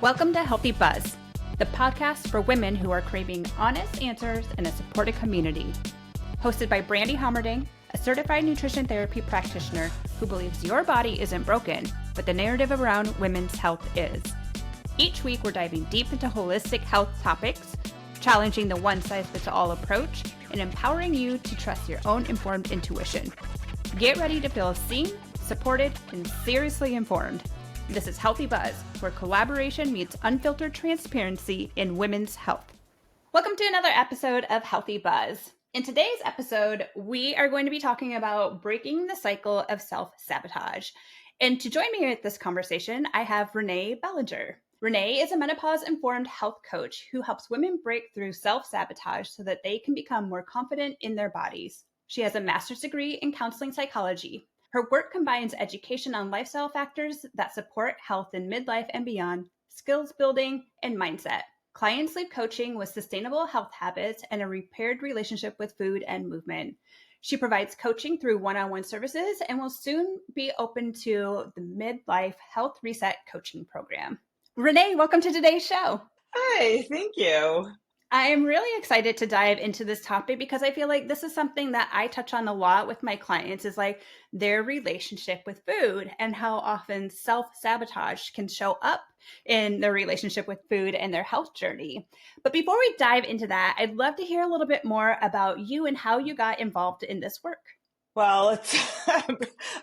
Welcome to Healthy Buzz, the podcast for women who are craving honest answers in a supportive community. Hosted by Brandy Homerding, a certified nutrition therapy practitioner who believes your body isn't broken, but the narrative around women's health is. Each week, we're diving deep into holistic health topics, challenging the one-size-fits-all approach, and empowering you to trust your own informed intuition. Get ready to feel seen, supported, and seriously informed. This is Healthy Buzz, where collaboration meets unfiltered transparency in women's health. Welcome to another episode of Healthy Buzz. In today's episode, we are going to be talking about breaking the cycle of self-sabotage. And to join me at this conversation, I have Renee Bellinger. Renee is a menopause-informed health coach who helps women break through self-sabotage so that they can become more confident in their bodies. She has a master's degree in counseling psychology. Her work combines education on lifestyle factors that support health in midlife and beyond, skills building, and mindset, client sleep coaching with sustainable health habits, and a repaired relationship with food and movement. She provides coaching through one-on-one services and will soon be open to the Midlife Health Reset coaching program. Renee, welcome to today's show. Hi, thank you. I am really excited to dive into this topic because I feel like this is something that I touch on a lot with my clients, is like their relationship with food and how often self-sabotage can show up in their relationship with food and their health journey. But before we dive into that, I'd love to hear a little bit more about you and how you got involved in this work. Well, it's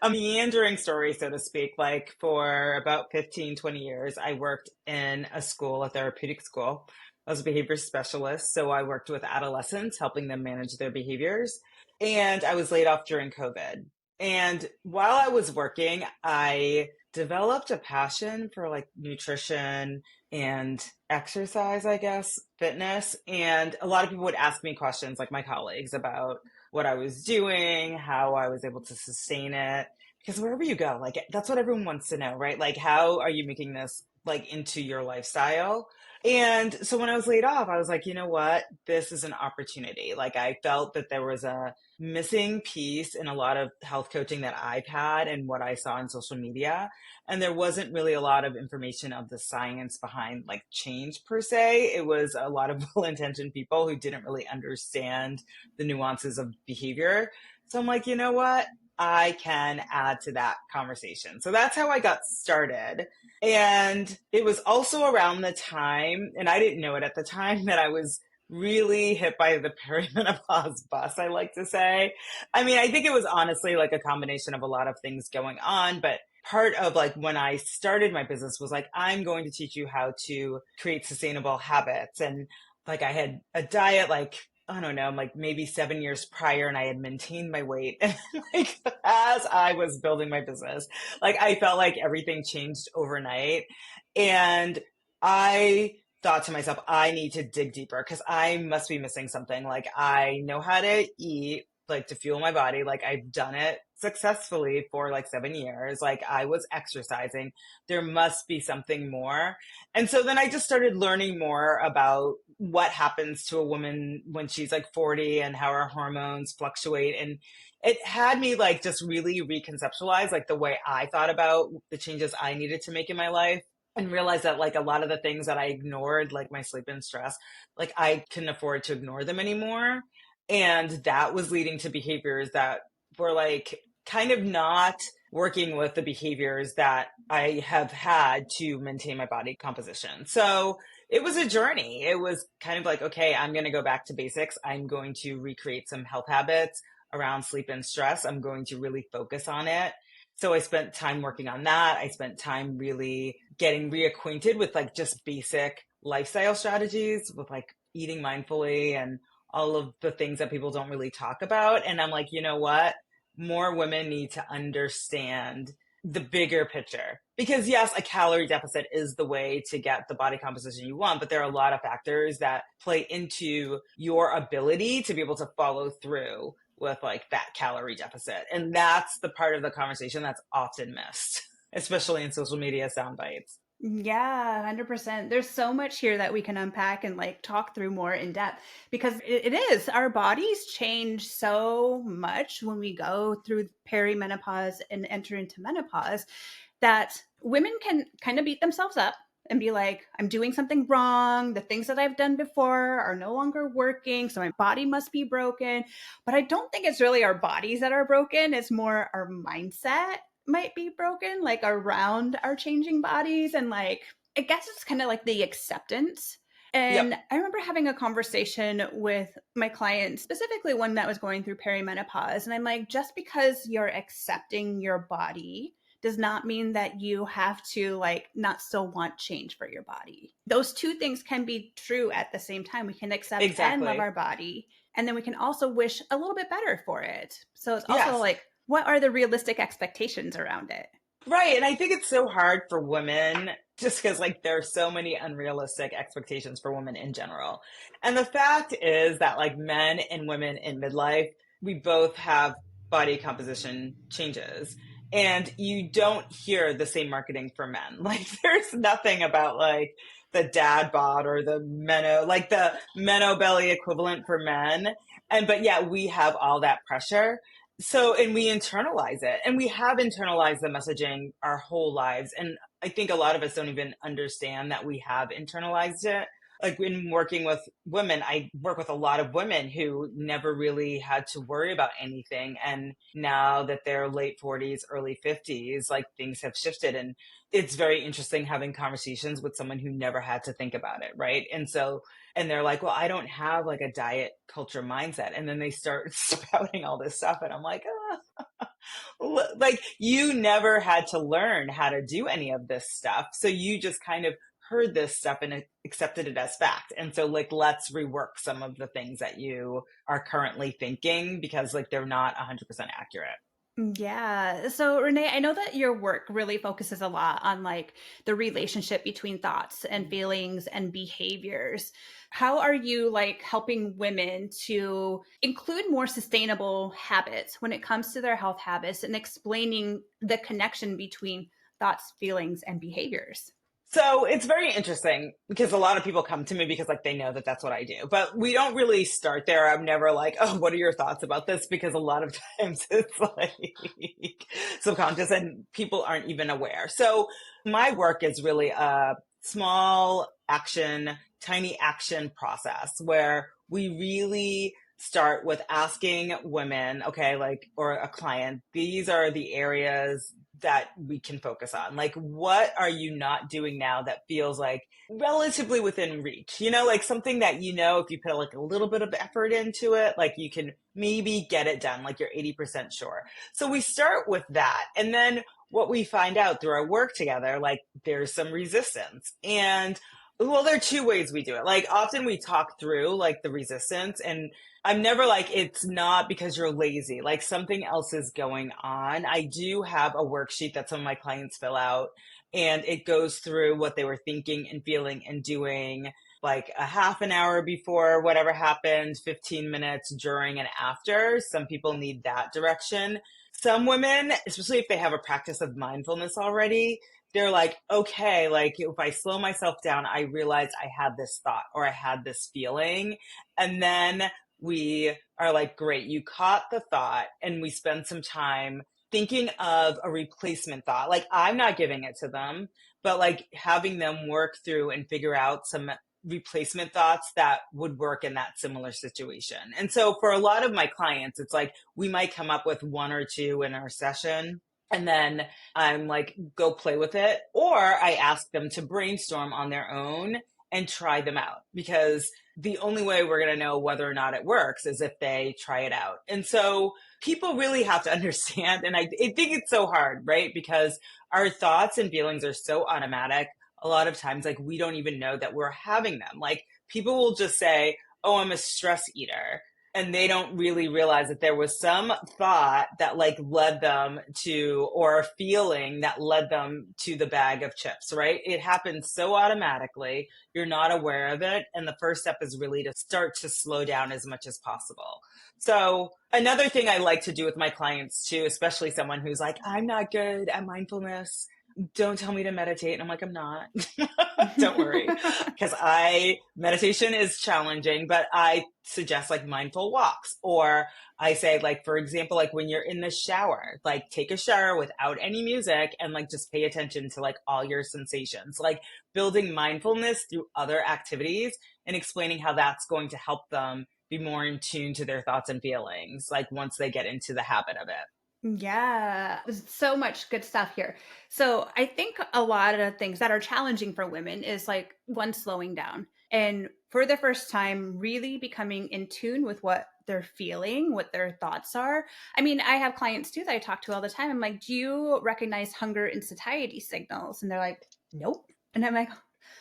a meandering story, so to speak. Like for about 15, 20 years, I worked in a school, a therapeutic school. I was a behavior specialist, so I worked with adolescents, helping them manage their behaviors. And I was laid off during COVID. And while I was working, I developed a passion for like nutrition and exercise, I guess, fitness. And a lot of people would ask me questions, like my colleagues, about what I was doing, how I was able to sustain it. Because wherever you go, like that's what everyone wants to know, right? Like, how are you making this like into your lifestyle? And so when I was laid off, I was like, you know what? This is an opportunity. Like I felt that there was a missing piece in a lot of health coaching that I've had and what I saw on social media. And there wasn't really a lot of information of the science behind like change per se. It was a lot of well-intentioned people who didn't really understand the nuances of behavior. So I'm like, you know what? I can add to that conversation. So that's how I got started. And it was also around the time, and I didn't know it at the time, that I was really hit by the perimenopause bus, I like to say. I mean, I think it was honestly like a combination of a lot of things going on, but part of like when I started my business was like, I'm going to teach you how to create sustainable habits. And like I had a diet, like I don't know, like maybe 7 years prior, and I had maintained my weight. And like as I was building my business, like I felt like everything changed overnight. And I thought to myself, I need to dig deeper because I must be missing something. Like I know how to eat, like to fuel my body. Like I've done it successfully for like 7 years. Like I was exercising. There must be something more. And so then I just started learning more about what happens to a woman when she's like 40 and how her hormones fluctuate. And it had me like just really reconceptualize like the way I thought about the changes I needed to make in my life, and realize that like a lot of the things that I ignored, like my sleep and stress, like I couldn't afford to ignore them anymore. And that was leading to behaviors that were like kind of not working with the behaviors that I have had to maintain my body composition. So it was a journey. It was kind of like, okay, I'm going to go back to basics. I'm going to recreate some health habits around sleep and stress. I'm going to really focus on it. So I spent time working on that. I spent time really getting reacquainted with like just basic lifestyle strategies with like eating mindfully and all of the things that people don't really talk about. And I'm like, you know what? More women need to understand the bigger picture. Because yes, a calorie deficit is the way to get the body composition you want, but there are a lot of factors that play into your ability to be able to follow through with like that calorie deficit. And that's the part of the conversation that's often missed, especially in social media sound bites. Yeah, 100%. There's so much here that we can unpack and like talk through more in depth because it is, our bodies change so much when we go through perimenopause and enter into menopause that women can kind of beat themselves up and be like, I'm doing something wrong. The things that I've done before are no longer working. So my body must be broken. But I don't think it's really our bodies that are broken. It's more our mindset might be broken, like around our changing bodies. And like, I guess it's kind of like the acceptance. Yep. And I remember having a conversation with my client, specifically one that was going through perimenopause. And I'm like, just because you're accepting your body does not mean that you have to like not still want change for your body. Those two things can be true at the same time. We can accept and love Exactly. our body, and then we can also wish a little bit better for it. So it's also Yes. like, what are the realistic expectations around it? Right. And I think it's so hard for women just because, like, there are so many unrealistic expectations for women in general. And the fact is that, like, men and women in midlife, we both have body composition changes. And you don't hear the same marketing for men. Like, there's nothing about, like, the dad bod or the like the meno belly equivalent for men. But yeah, we have all that pressure. So, and we internalize it, and we have internalized the messaging our whole lives. And I think a lot of us don't even understand that we have internalized it. Like when working with women, I work with a lot of women who never really had to worry about anything. And now that they're late 40s, early 50s, like things have shifted. And it's very interesting having conversations with someone who never had to think about it. Right. And so, and they're like, well, I don't have like a diet culture mindset. And then they start spouting all this stuff. And I'm like, like you never had to learn how to do any of this stuff. So you just kind of heard this stuff and accepted it as fact. And so like, let's rework some of the things that you are currently thinking because like they're not 100% accurate. Yeah. So Renee, I know that your work really focuses a lot on like the relationship between thoughts and feelings and behaviors. How are you like helping women to include more sustainable habits when it comes to their health habits and explaining the connection between thoughts, feelings, and behaviors? So it's very interesting because a lot of people come to me because like they know that that's what I do, but we don't really start there. I'm never like, oh, what are your thoughts about this? Because a lot of times it's like subconscious and people aren't even aware. So my work is really a small action, tiny action process where we really start with asking women, okay, like, or a client, these are the areas that we can focus on. Like, what are you not doing now that feels like relatively within reach? You know, like something that, you know, if you put like a little bit of effort into it, like you can maybe get it done, like you're 80% sure. So we start with that. And then what we find out through our work together, like there's some resistance. And well, there are two ways we do it. Like often we talk through like the resistance, and I'm never like, it's not because you're lazy, like something else is going on. I do have a worksheet that some of my clients fill out, and it goes through what they were thinking and feeling and doing like a half an hour before whatever happened, 15 minutes during and after. Some people need that direction. Some women, especially if they have a practice of mindfulness already, they're like, okay, like if I slow myself down, I realize I had this thought or I had this feeling. And then we are like, great, you caught the thought, and we spend some time thinking of a replacement thought. Like I'm not giving it to them, but like having them work through and figure out some replacement thoughts that would work in that similar situation. And so for a lot of my clients, it's like we might come up with one or two in our session. And then I'm like, go play with it. Or I ask them to brainstorm on their own and try them out, because the only way we're going to know whether or not it works is if they try it out. And so people really have to understand. And I think it's so hard, right? Because our thoughts and feelings are so automatic. A lot of times, like we don't even know that we're having them. Like people will just say, oh, I'm a stress eater. And they don't really realize that there was some thought that like led them to, or a feeling that led them to the bag of chips, right? It happens so automatically. You're not aware of it. And the first step is really to start to slow down as much as possible. So another thing I like to do with my clients too, especially someone who's like, I'm not good at mindfulness, don't tell me to meditate. And I'm like, I'm not. Don't worry. Because meditation is challenging, but I suggest like mindful walks. Or I say, like, for example, like when you're in the shower, like take a shower without any music and like just pay attention to like all your sensations, like building mindfulness through other activities and explaining how that's going to help them be more in tune to their thoughts and feelings, like once they get into the habit of it. Yeah, there's so much good stuff here. So I think a lot of things that are challenging for women is like one, slowing down. And for the first time, really becoming in tune with what they're feeling, what their thoughts are. I mean, I have clients too that I talk to all the time. I'm like, do you recognize hunger and satiety signals? And they're like, nope. And I'm like,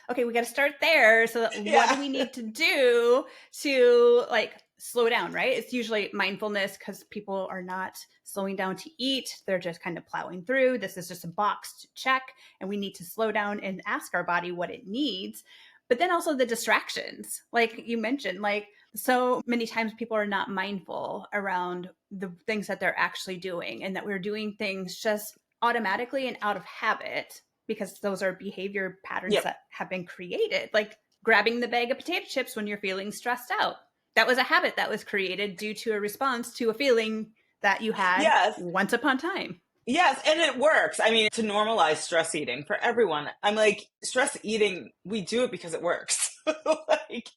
okay, we got to start there. So that what do Yeah. we need to do to like slow down, right? It's usually mindfulness because people are not slowing down to eat. They're just kind of plowing through. This is just a box to check. And we need to slow down and ask our body what it needs. But then also the distractions, like you mentioned, like so many times people are not mindful around the things that they're actually doing and that we're doing things just automatically and out of habit because those are behavior patterns Yep. that have been created, like grabbing the bag of potato chips when you're feeling stressed out. That was a habit that was created due to a response to a feeling that you had Yes. once upon a time. Yes, and it works. I mean, to normalize stress eating for everyone. I'm like, stress eating, we do it because it works. Like,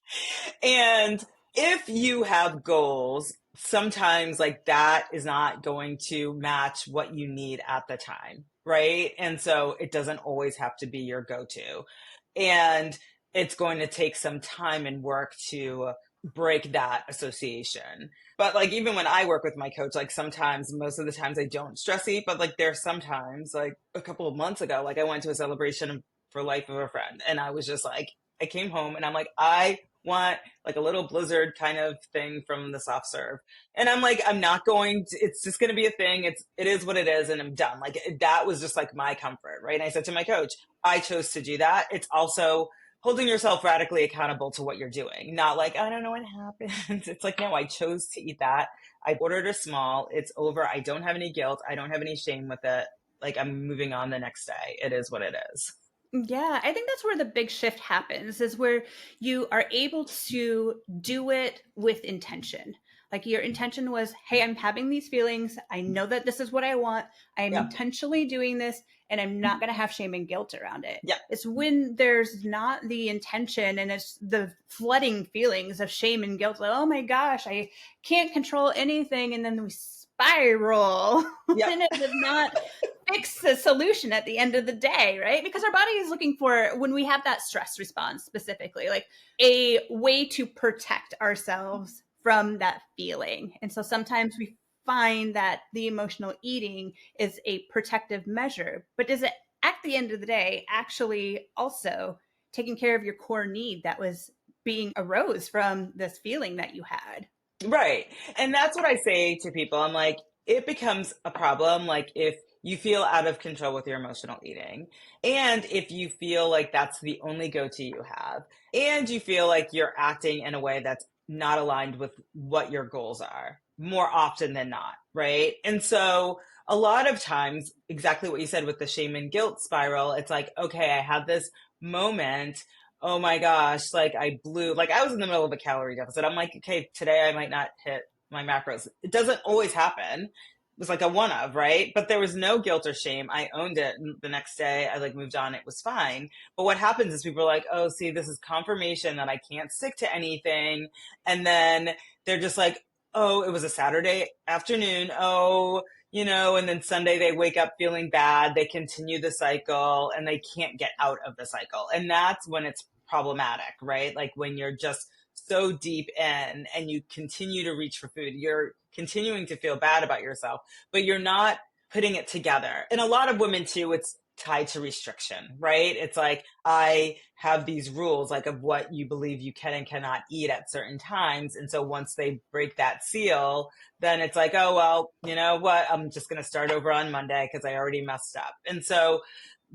and if you have goals, sometimes like that is not going to match what you need at the time, right? And so it doesn't always have to be your go-to. And it's going to take some time and work to break that association. But like even when I work with my coach, like sometimes, most of the times I don't stress eat, but like there's sometimes like a couple of months ago, like I went to a celebration for life of a friend and I was just like, I came home and I'm like, I want like a little blizzard kind of thing from the soft serve. And I'm like, I'm not going to, it's just going to be a thing. It is what it is. And I'm done. Like that was just like my comfort. Right. And I said to my coach, I chose to do that. It's also holding yourself radically accountable to what you're doing. Not like, I don't know what happened. It's like, no, I chose to eat that. I ordered a small. It's over. I don't have any guilt. I don't have any shame with it. Like I'm moving on the next day. It is what it is. Yeah, I think that's where the big shift happens is where you are able to do it with intention. Like your intention was, hey, I'm having these feelings. I know that this is what I want. I'm Yeah. intentionally doing this and I'm not going to have shame and guilt around it. Yeah. It's when there's not the intention and it's the flooding feelings of shame and guilt. Like, oh my gosh, I can't control anything. And then we spiral. Yeah. And it does not fix the solution at the end of the day, right? Because our body is looking for, when we have that stress response specifically, like a way to protect ourselves from that feeling. And so sometimes we find that the emotional eating is a protective measure, but does it at the end of the day actually also taking care of your core need that was being arose from this feeling that you had? Right. And that's what I say to people. I'm like, it becomes a problem like if you feel out of control with your emotional eating, and if you feel like that's the only go-to you have, and you feel like you're acting in a way that's not aligned with what your goals are more often than not, right? And so a lot of times, exactly what you said with the shame and guilt spiral, it's like, okay, I had this moment. Oh my gosh, like I blew, like I was in the middle of a calorie deficit. I'm like, okay, today I might not hit my macros. It doesn't always happen. It was like a one of, right? But there was no guilt or shame. I owned it. And the next day I like moved on. It was fine. But what happens is people are like, oh, see, this is confirmation that I can't stick to anything. And then they're just like, oh, it was a Saturday afternoon. Oh, and then Sunday they wake up feeling bad. They continue the cycle and they can't get out of the cycle. And that's when it's problematic, right? Like when you're just so deep in and you continue to reach for food, you're continuing to feel bad about yourself, but you're not putting it together. And a lot of women too, it's tied to restriction, right? It's like, I have these rules like of what you believe you can and cannot eat at certain times. And so once they break that seal, then it's like, oh, well, you know what? I'm just going to start over on Monday because I already messed up. And so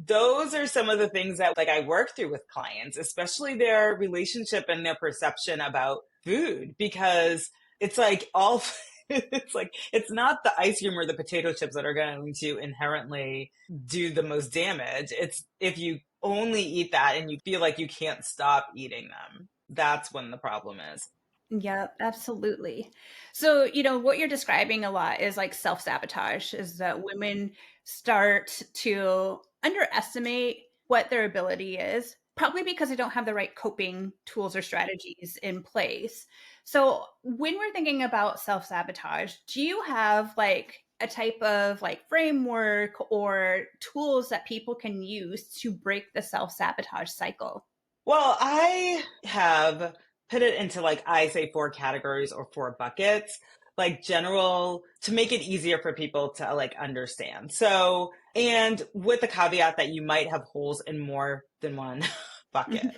those are some of the things that like I work through with clients, especially their relationship and their perception about food, because it's like all It's like, it's not the ice cream or the potato chips that are going to inherently do the most damage. It's if you only eat that and you feel like you can't stop eating them, that's when the problem is. Yeah, absolutely. So, what you're describing a lot is like self-sabotage, is that women start to underestimate what their ability is, probably because they don't have the right coping tools or strategies in place. So, when we're thinking about self-sabotage, do you have like a type of like framework or tools that people can use to break the self-sabotage cycle? Well, I have put it into like, I say 4 categories or 4 buckets, like general to make it easier for people to like understand. So, and with the caveat that you might have holes in more than one bucket.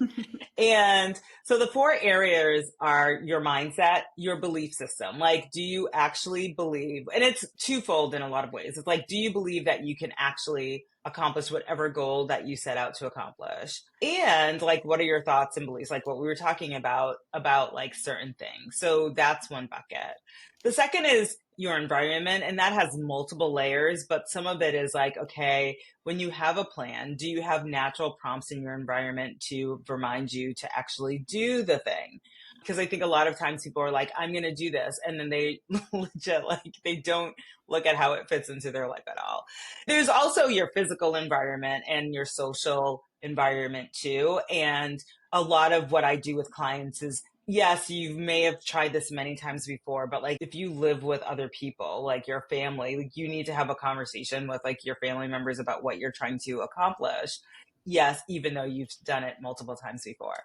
And so the 4 areas are your mindset, your belief system. Like, do you actually believe, and it's twofold in a lot of ways. It's like, do you believe that you can actually accomplish whatever goal that you set out to accomplish? And like, what are your thoughts and beliefs? Like what we were talking about like certain things. So that's one bucket. The second is your environment, and that has multiple layers, but some of it is like, okay, when you have a plan, do you have natural prompts in your environment to remind you to actually do the thing? Because I think a lot of times people are like, I'm going to do this. And then they legit, like, they don't look at how it fits into their life at all. There's also your physical environment and your social environment too. And a lot of what I do with clients is, yes, you may have tried this many times before, but like if you live with other people, like your family, like you need to have a conversation with like your family members about what you're trying to accomplish. Yes, even though you've done it multiple times before.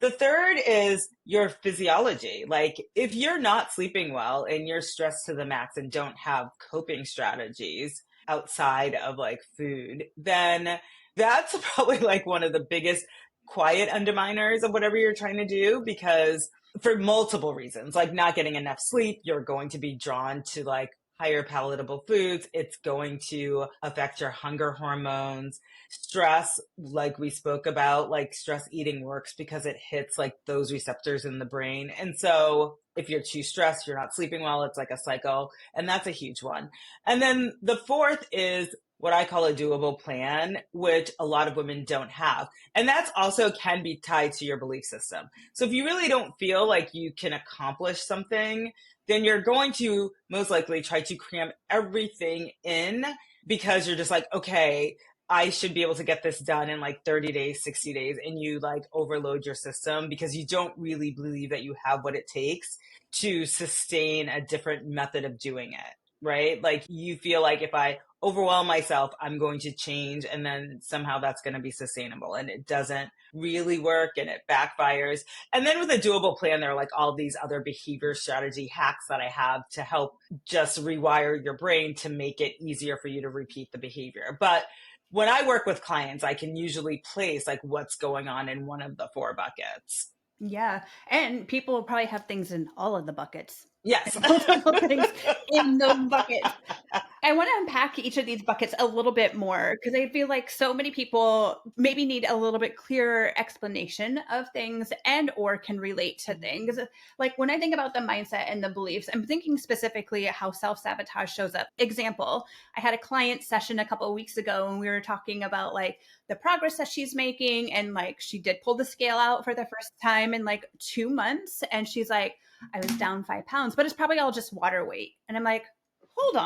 The third is your physiology. Like if you're not sleeping well and you're stressed to the max and don't have coping strategies outside of like food, then that's probably like one of the biggest quiet underminers of whatever you're trying to do, because for multiple reasons, like not getting enough sleep, you're going to be drawn to like higher palatable foods. It's going to affect your hunger hormones. Stress, like we spoke about, like stress eating works because it hits like those receptors in the brain. And so if you're too stressed, you're not sleeping well, it's like a cycle. And that's a huge one. And then the fourth is what I call a doable plan, which a lot of women don't have. And that's also can be tied to your belief system. So if you really don't feel like you can accomplish something, then you're going to most likely try to cram everything in because you're just like, okay, I should be able to get this done in like 30 days, 60 days. And you like overload your system because you don't really believe that you have what it takes to sustain a different method of doing it, right? Like you feel like if I overwhelm myself, I'm going to change and then somehow that's going to be sustainable. And it doesn't really work and it backfires. And then with a doable plan, there are like all these other behavior strategy hacks that I have to help just rewire your brain to make it easier for you to repeat the behavior. But when I work with clients, I can usually place like what's going on in one of the 4 buckets. Yeah. And people will probably have things in all of the buckets. Yes. Multiple things in those buckets. I want to unpack each of these buckets a little bit more because I feel like so many people maybe need a little bit clearer explanation of things and or can relate to things. Like when I think about the mindset and the beliefs, I'm thinking specifically how self-sabotage shows up. Example, I had a client session a couple of weeks ago and we were talking about like the progress that she's making, and like she did pull the scale out for the first time in like 2 months, and she's like, I was down 5 pounds, but it's probably all just water weight. And I'm like, hold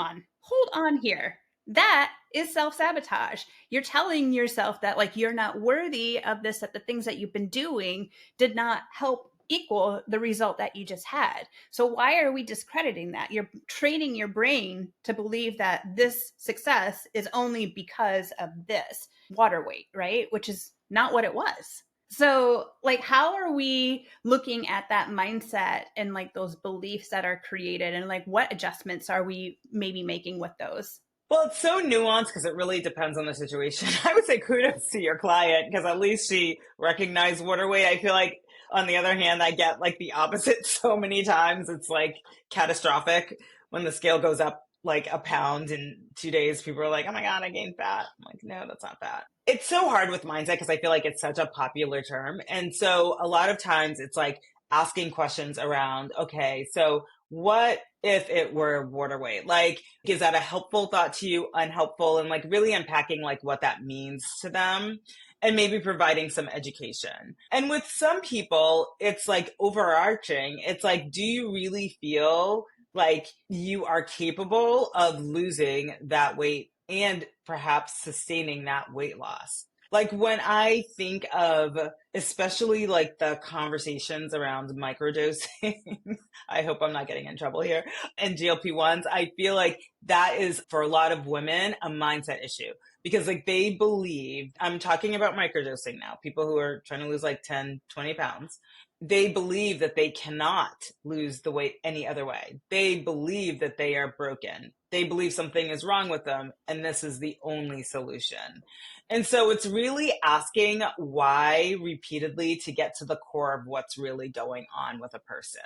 on here. That is self-sabotage. You're telling yourself that like you're not worthy of this, that the things that you've been doing did not help equal the result that you just had. So why are we discrediting that? You're training your brain to believe that this success is only because of this water weight, right? Which is not what it was. So, like, how are we looking at that mindset and like those beliefs that are created, and like what adjustments are we maybe making with those? Well, it's so nuanced because it really depends on the situation. I would say kudos to your client because at least she recognized water weight. I feel like on the other hand, I get like the opposite so many times. It's like catastrophic when the scale goes up like a pound in 2 days. People are like, oh my God, I gained fat. I'm like, no, that's not fat. It's so hard with mindset because I feel like it's such a popular term. And so a lot of times it's like asking questions around, okay, so what if it were water weight? Like, is that a helpful thought to you, unhelpful? And like really unpacking like what that means to them and maybe providing some education. And with some people, it's like overarching. It's like, do you really feel like you are capable of losing that weight and perhaps sustaining that weight loss? Like when I think of especially like the conversations around microdosing, I hope I'm not getting in trouble here, and GLP-1s, I feel like that is for a lot of women a mindset issue because like they believe, I'm talking about microdosing now, people who are trying to lose like 10, 20 pounds. They believe that they cannot lose the weight any other way. They believe that they are broken. They believe something is wrong with them, and this is the only solution. And so it's really asking why repeatedly to get to the core of what's really going on with a person.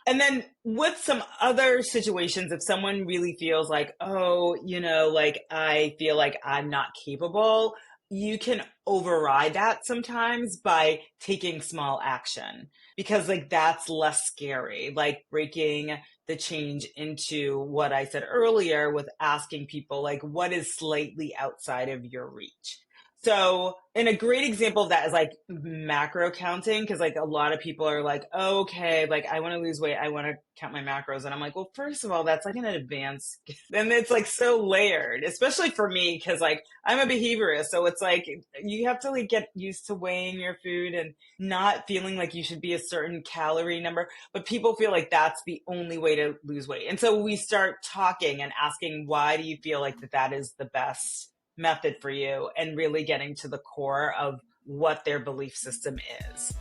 And then with some other situations, if someone really feels like, oh, like I feel like I'm not capable, you can override that sometimes by taking small action because like that's less scary, like breaking the change into what I said earlier with asking people like what is slightly outside of your reach. So, and a great example of that is like macro counting, because like a lot of people are like, oh, okay, like I want to lose weight, I want to count my macros. And I'm like, well, first of all, that's like an advanced, and it's like so layered, especially for me, because like I'm a behaviorist. So it's like you have to like get used to weighing your food and not feeling like you should be a certain calorie number. But people feel like that's the only way to lose weight. And so we start talking and asking, why do you feel like that is the best method for you, and really getting to the core of what their belief system is.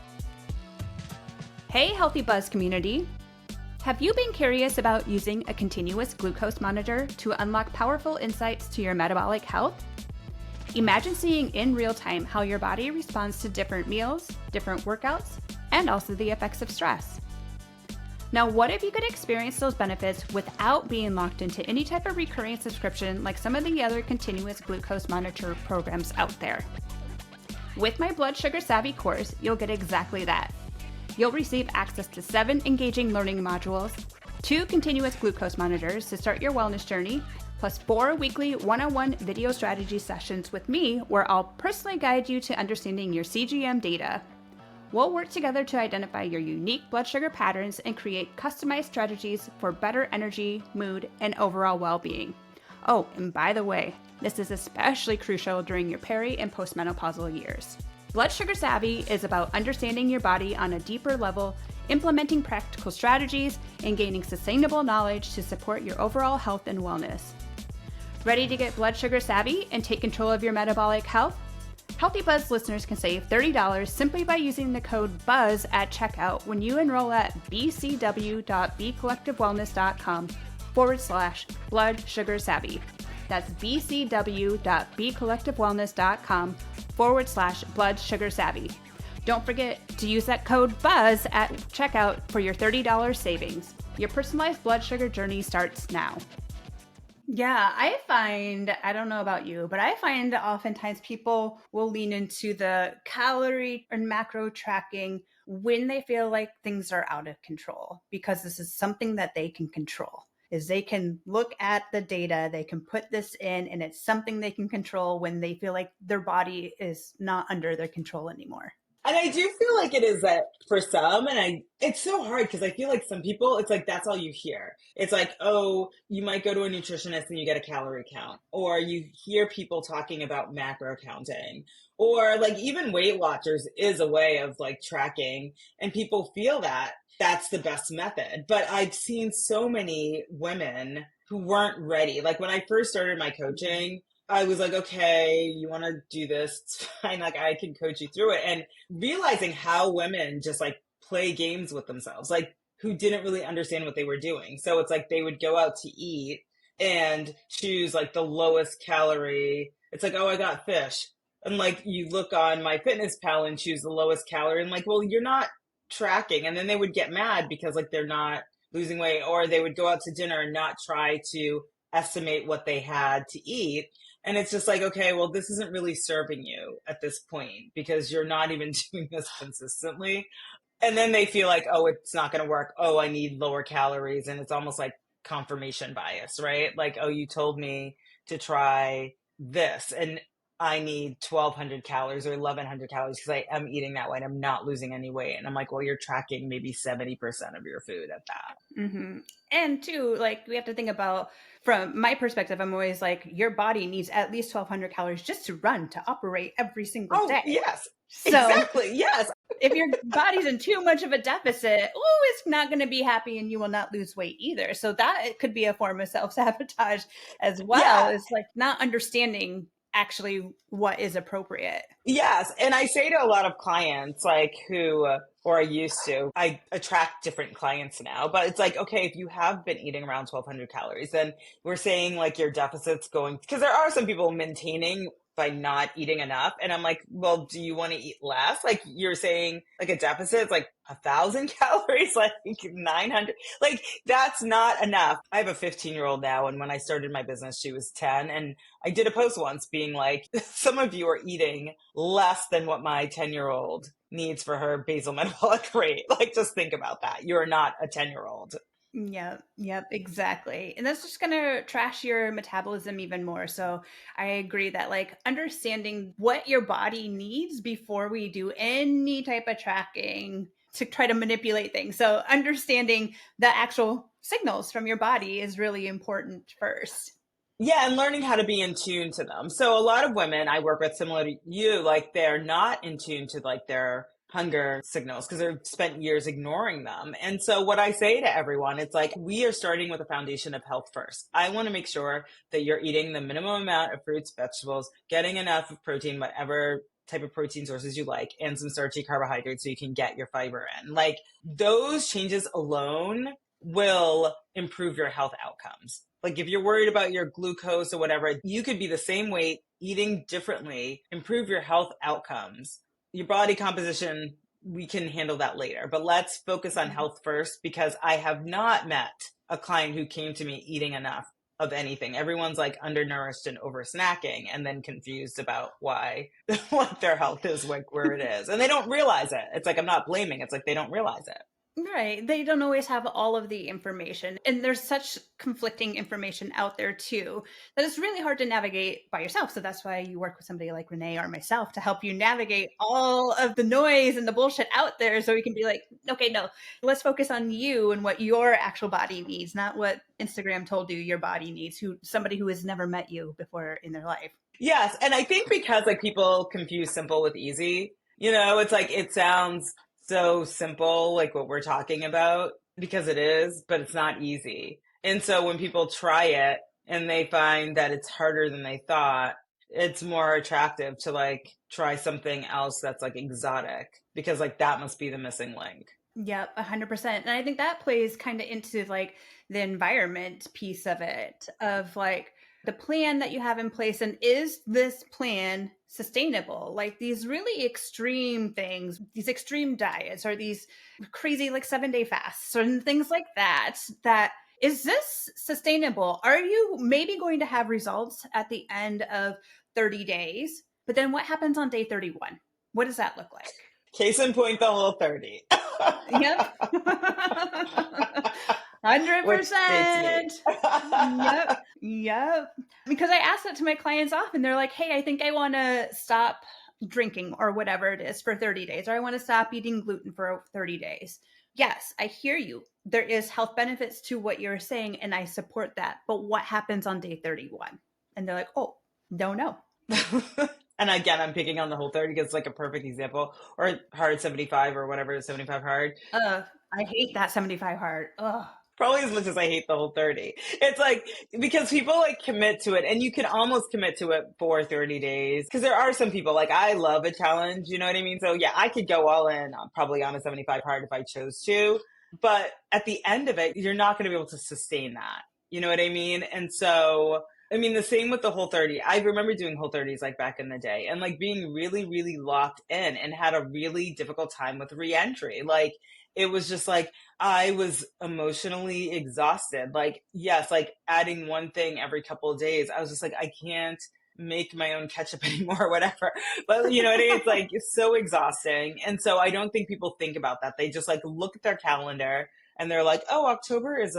Hey, Healthy Buzz community. Have you been curious about using a continuous glucose monitor to unlock powerful insights to your metabolic health? Imagine seeing in real time how your body responds to different meals, different workouts, and also the effects of stress. Now, what if you could experience those benefits without being locked into any type of recurring subscription like some of the other continuous glucose monitor programs out there? With my Blood Sugar Savvy course, you'll get exactly that. You'll receive access to 7 engaging learning modules, 2 continuous glucose monitors to start your wellness journey, plus 4 weekly one-on-one video strategy sessions with me where I'll personally guide you to understanding your CGM data. We'll work together to identify your unique blood sugar patterns and create customized strategies for better energy, mood, and overall well-being. Oh, and by the way, this is especially crucial during your peri- and postmenopausal years. Blood Sugar Savvy is about understanding your body on a deeper level, implementing practical strategies, and gaining sustainable knowledge to support your overall health and wellness. Ready to get Blood Sugar Savvy and take control of your metabolic health? Healthy Buzz listeners can save $30 simply by using the code BUZZ at checkout when you enroll at bcw.bcollectivewellness.com/blood sugar savvy. That's bcw.bcollectivewellness.com/blood sugar savvy. Don't forget to use that code BUZZ at checkout for your $30 savings. Your personalized blood sugar journey starts now. Yeah, I don't know about you, but I find that oftentimes people will lean into the calorie and macro tracking when they feel like things are out of control, because this is something that they can control. Is they can look at the data, they can put this in, and it's something they can control when they feel like their body is not under their control anymore. And I do feel like it is that for some, and it's so hard because I feel like some people, it's like that's all you hear. It's like, oh, you might go to a nutritionist and you get a calorie count, or you hear people talking about macro counting, or like even Weight Watchers is a way of like tracking, and people feel that that's the best method. But I've seen so many women who weren't ready. Like when I first started my coaching, I was like, okay, you want to do this? It's fine. Like I can coach you through it. And realizing how women just like play games with themselves, like who didn't really understand what they were doing. So it's like they would go out to eat and choose like the lowest calorie. It's like, oh, I got fish. And like you look on MyFitnessPal and choose the lowest calorie and like, well, you're not tracking. And then they would get mad because like they're not losing weight, or they would go out to dinner and not try to estimate what they had to eat. And it's just like, okay, well, this isn't really serving you at this point because you're not even doing this consistently. And then they feel like, oh, it's not going to work. Oh, I need lower calories. And it's almost like confirmation bias, right? Like, oh, you told me to try this and I need 1,200 calories or 1,100 calories because I am eating that way and I'm not losing any weight. And I'm like, well, you're tracking maybe 70% of your food at that. Mm-hmm. And too, like, we have to think about, from my perspective, I'm always like, your body needs at least 1,200 calories just to run, to operate every single Oh, day. yes, So exactly. Yes. if your body's in too much of a deficit, it's not going to be happy and you will not lose weight either. So that it could be a form of self-sabotage as well. Yeah. It's like not understanding actually what is appropriate. Yes. And I say to a lot of clients, like who, or I used to, I attract different clients now, but it's like, okay, if you have been eating around 1,200 calories, then we're saying like your deficit's going, because there are some people maintaining by not eating enough. And I'm like, well, do you want to eat less? Like you're saying like a deficit is like 1,000 calories, like 900, like that's not enough. I have a 15-year-old now. And when I started my business, she was 10. And I did a post once being like, some of you are eating less than what my 10-year-old needs for her basal metabolic rate. Like, just think about that. You're not a 10-year-old. Yep, exactly. And that's just going to trash your metabolism even more. So I agree that like understanding what your body needs before we do any type of tracking to try to manipulate things. So understanding the actual signals from your body is really important first. Yeah, and learning how to be in tune to them. So a lot of women I work with, similar to you, like they're not in tune to like their hunger signals because they've spent years ignoring them. And so what I say to everyone, it's like, we are starting with a foundation of health first. I want to make sure that you're eating the minimum amount of fruits, vegetables, getting enough of protein, whatever type of protein sources you like, and some starchy carbohydrates so you can get your fiber in. Like those changes alone will improve your health outcomes. Like if you're worried about your glucose or whatever, you could be the same weight, eating differently, improve your health outcomes. Your body composition, we can handle that later. But let's focus on health first, because I have not met a client who came to me eating enough of anything. Everyone's like undernourished and over snacking and then confused about why what their health is like where it is. And they don't realize it. It's like, I'm not blaming. It's like they don't realize it. Right. They don't always have all of the information. And there's such conflicting information out there too that it's really hard to navigate by yourself. So that's why you work with somebody like Renee or myself to help you navigate all of the noise and the bullshit out there. So we can be like, okay, no, let's focus on you and what your actual body needs, not what Instagram told you your body needs, somebody who has never met you before in their life. Yes. And I think because like people confuse simple with easy, it's like, it sounds so simple, like what we're talking about, because it is, but it's not easy. And so when people try it and they find that it's harder than they thought, it's more attractive to like try something else that's like exotic, because like that must be the missing link. Yep, 100%. And I think that plays kind of into like the environment piece of it, of like the plan that you have in place. And is this plan sustainable? Like these really extreme things, these extreme diets, or these crazy like 7-day fasts and things like that, is this sustainable? Are you maybe going to have results at the end of 30 days? But then what happens on day 31? What does that look like? Case in point, the whole 30. Yep. 100%. Yep. Because I ask that to my clients often. They're like, hey, I think I want to stop drinking or whatever it is for 30 days, or I want to stop eating gluten for 30 days. Yes, I hear you. There is health benefits to what you're saying, and I support that. But what happens on day 31? And they're like, oh, don't know. And again, I'm picking on the whole 30 because it's like a perfect example, or hard 75 or whatever, 75 hard. I hate that 75 hard. Ugh. Probably as much as I hate the whole 30. It's like, because people like commit to it, and you can almost commit to it for 30 days. Because there are some people, like I love a challenge, you know what I mean? So yeah, I could go all in probably on a 75 hard if I chose to. But at the end of it, you're not going to be able to sustain that. You know what I mean? And so, I mean, the same with the whole 30. I remember doing whole 30s like back in the day and like being really, really locked in and had a really difficult time with reentry. Like, it was just like, I was emotionally exhausted. Like, yes, like adding one thing every couple of days. I was just like, I can't make my own ketchup anymore or whatever. But you know what I mean? It's like, it's so exhausting. And so I don't think people think about that. They just like look at their calendar and they're like, oh, October is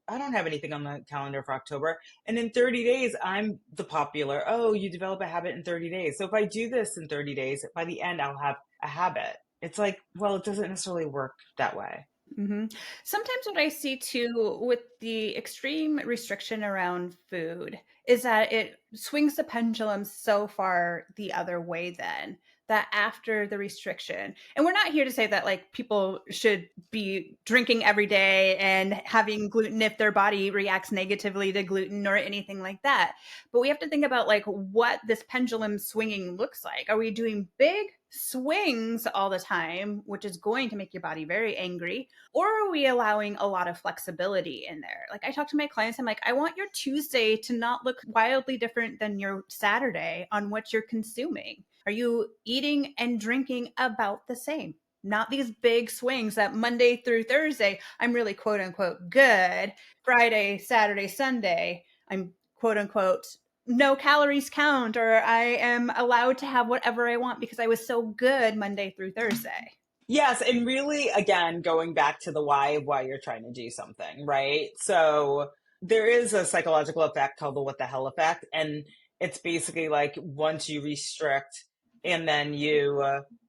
I don't have anything on the calendar for October. And in 30 days, I'm the popular. Oh, you develop a habit in 30 days. So if I do this in 30 days, by the end, I'll have a habit. It's like, well, it doesn't necessarily work that way. Mm-hmm. Sometimes what I see too with the extreme restriction around food is that it swings the pendulum so far the other way then that after the restriction, and we're not here to say that like people should be drinking every day and having gluten if their body reacts negatively to gluten or anything like that. But we have to think about like what this pendulum swinging looks like. Are we doing big swings all the time, which is going to make your body very angry? Or are we allowing a lot of flexibility in there? Like I talk to my clients, I'm like, I want your Tuesday to not look wildly different than your Saturday on what you're consuming. Are you eating and drinking about the same? Not these big swings that Monday through Thursday, I'm really quote unquote good. Friday, Saturday, Sunday, I'm quote unquote no calories count, or I am allowed to have whatever I want because I was so good Monday through Thursday. Yes, and really, again, going back to the why of why you're trying to do something, right? So there is a psychological effect called the what the hell effect. And it's basically like once you restrict and then you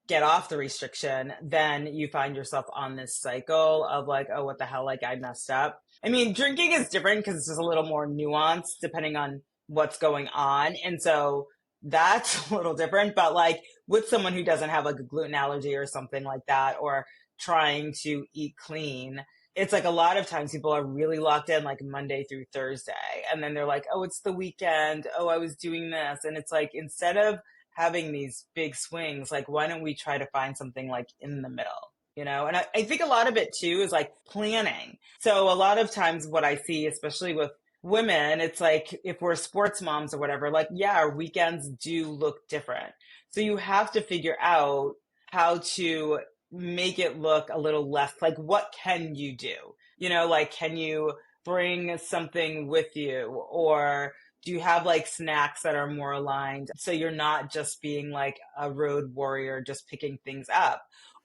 get off the restriction, then you find yourself on this cycle of like, oh, what the hell, like I messed up. I mean, drinking is different because it's just a little more nuanced depending on what's going on. And so that's a little different, but like, with someone who doesn't have like a gluten allergy or something like that, or trying to eat clean, it's like a lot of times people are really locked in like Monday through Thursday. And then they're like, oh, it's the weekend. Oh, I was doing this. And it's like, instead of having these big swings, like, why don't we try to find something like in the middle? You know, and I think a lot of it too is like planning. So a lot of times what I see, especially with women, it's like if we're sports moms or whatever, like, yeah, our weekends do look different. So you have to figure out how to make it look a little less like what can you do? You know, like can you bring something with you, or do you have like snacks that are more aligned so you're not just being like a road warrior just picking things up?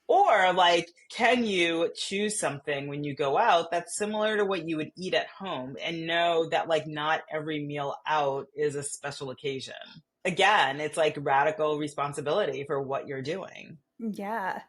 Or like, can you choose something when you go out that's similar to what you would eat at home and know that like not every meal out is a special occasion? Again, it's like radical responsibility for what you're doing. Yeah.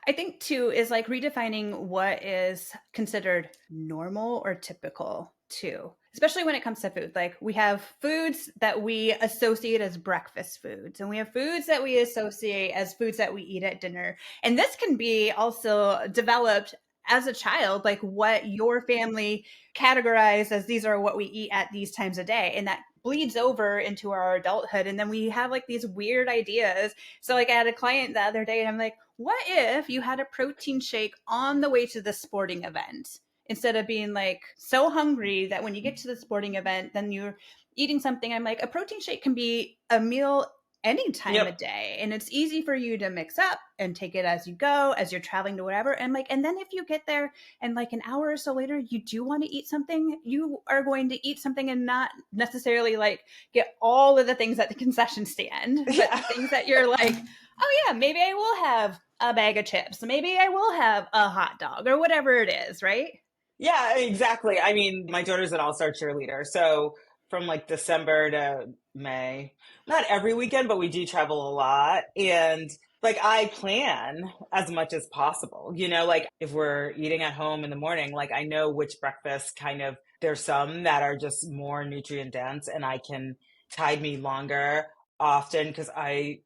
I think too is like redefining what is considered normal or typical too, especially when it comes to food. Like we have foods that we associate as breakfast foods, and we have foods that we associate as foods that we eat at dinner. And this can be also developed as a child, like what your family categorized as these are what we eat at these times of day. And that bleeds over into our adulthood. And then we have like these weird ideas. So like I had a client the other day and I'm like, what if you had a protein shake on the way to the sporting event? Instead of being like so hungry that when you get to the sporting event, then you're eating something. I'm like, a protein shake can be a meal any time of Yep. day. And it's easy for you to mix up and take it as you go, as you're traveling to whatever. And like, and then if you get there and like an hour or so later, you do want to eat something, you are going to eat something and not necessarily like get all of the things at the concession stand, but Yeah. the things that you're like, oh yeah, maybe I will have a bag of chips. Maybe I will have a hot dog or whatever it is, right? Yeah, exactly. I mean, my daughter's an all-star cheerleader. So from like December to May, not every weekend, but we do travel a lot. And like I plan as much as possible. You know, like if we're eating at home in the morning, like I know which breakfast kind of, there's some that are just more nutrient dense and I can tide me longer often because my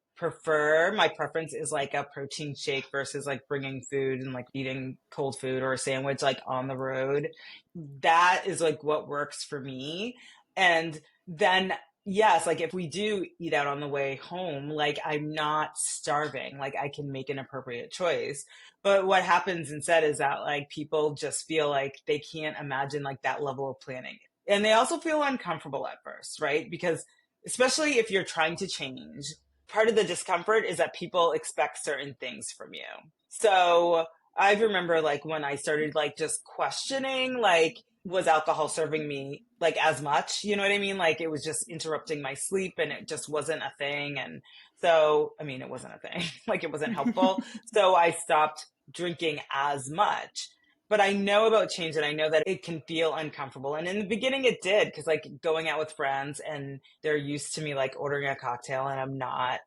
preference is like a protein shake versus like bringing food and like eating cold food or a sandwich like on the road. That is like what works for me. And then yes, like if we do eat out on the way home, like I'm not starving, like I can make an appropriate choice. But what happens instead is that like people just feel like they can't imagine like that level of planning. And they also feel uncomfortable at first, right? Because especially if you're trying to change, part of the discomfort is that people expect certain things from you. So I remember like when I started like just questioning like was alcohol serving me like as much, you know what I mean? Like it was just interrupting my sleep and it just wasn't a thing. And so, I mean, it wasn't a thing, like it wasn't helpful. So I stopped drinking as much. But I know about change and I know that it can feel uncomfortable. And in the beginning it did, because like going out with friends and they're used to me like ordering a cocktail and I'm not,